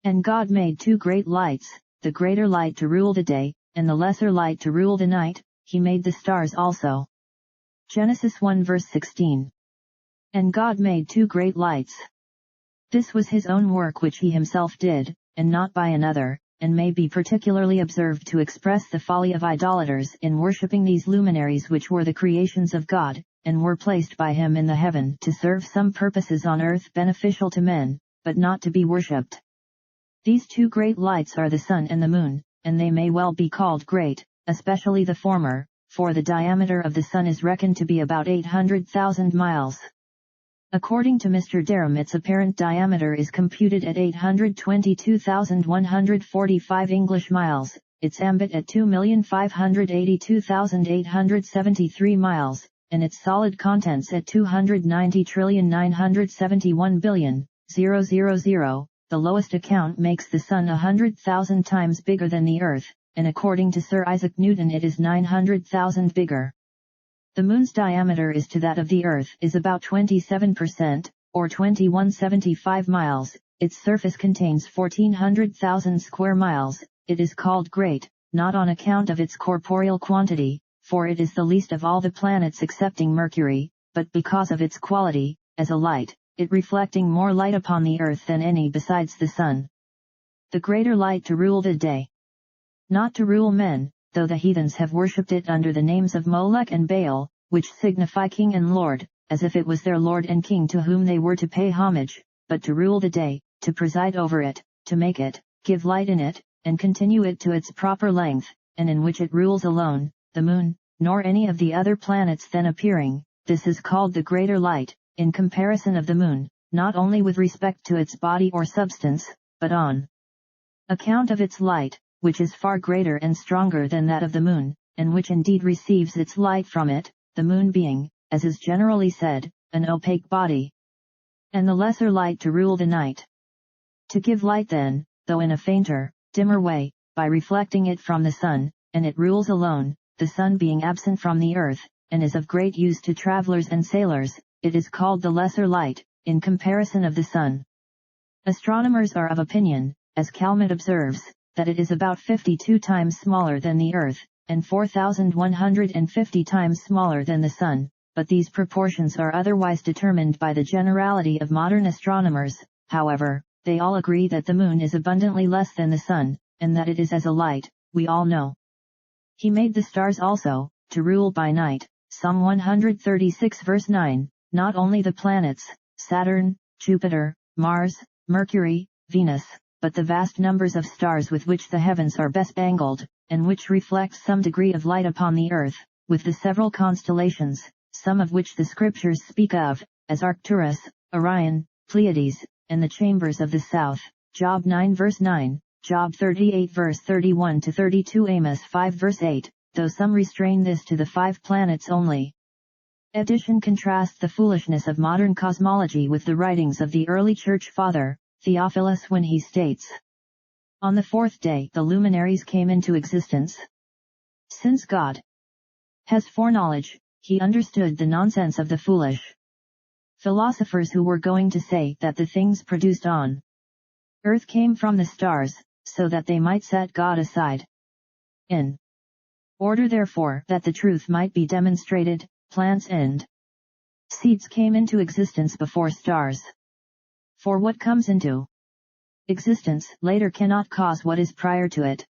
And God made two great lights, the greater light to rule the day, and the lesser light to rule the night. He made the stars also. Genesis 1 verse 16. And God made two great lights. This was his own work which he himself did, and not by another, and may be particularly observed to express the folly of idolaters in worshipping these luminaries which were the creations of God, and were placed by him in the heaven to serve some purposes on earth beneficial to men, but not to be worshipped. These two great lights are the sun and the moon, and they may well be called great, especially the former, for the diameter of the sun is reckoned to be about 800,000 miles. According to Mr. Derham, its apparent diameter is computed at 822,145 English miles, its ambit at 2,582,873 miles, and its solid contents at 290,971,000,000. The lowest account makes the sun 100,000 times bigger than the earth, and according to Sir Isaac Newton it is 900,000 bigger. The moon's diameter is to that of the earth is about 27%, or 2175 miles, its surface contains 1400,000 square miles. It is called great, not on account of its corporeal quantity, for it is the least of all the planets excepting Mercury, but because of its quality, as a light, it reflecting more light upon the earth than any besides the sun. The greater light to rule the day. Not to rule men, though the heathens have worshipped it under the names of Molech and Baal, which signify king and lord, as if it was their lord and king to whom they were to pay homage, but to rule the day, to preside over it, to make it, give light in it, and continue it to its proper length, and in which it rules alone, the moon, nor any of the other planets then appearing. This is called the greater light, in comparison of the moon, not only with respect to its body or substance, but on account of its light, which is far greater and stronger than that of the moon, and which indeed receives its light from it, the moon being, as is generally said, an opaque body. And the lesser light to rule the night. To give light then, though in a fainter, dimmer way, by reflecting it from the sun, and it rules alone, the sun being absent from the earth, and is of great use to travelers and sailors, it is called the lesser light, in comparison of the sun. Astronomers are of opinion, as Calmet observes, that it is about 52 times smaller than the earth, and 4,150 times smaller than the sun, but these proportions are otherwise determined by the generality of modern astronomers. However, they all agree that the moon is abundantly less than the sun, and that it is as a light, we all know. He made the stars also, to rule by night, Psalm 136 verse 9, not only the planets, Saturn, Jupiter, Mars, Mercury, Venus, but the vast numbers of stars with which the heavens are bespangled, and which reflect some degree of light upon the earth, with the several constellations, some of which the Scriptures speak of, as Arcturus, Orion, Pleiades, and the chambers of the south, Job 9 verse 9, Job 38 verse 31 to 32, Amos 5 verse 8, though some restrain this to the 5 planets only. Addition contrasts the foolishness of modern cosmology with the writings of the early Church Father, Theophilus, when he states, on the 4th day the luminaries came into existence. Since God has foreknowledge, he understood the nonsense of the foolish philosophers who were going to say that the things produced on earth came from the stars, so that they might set God aside. In order therefore that the truth might be demonstrated, plants and seeds came into existence before stars. For what comes into existence later cannot cause what is prior to it.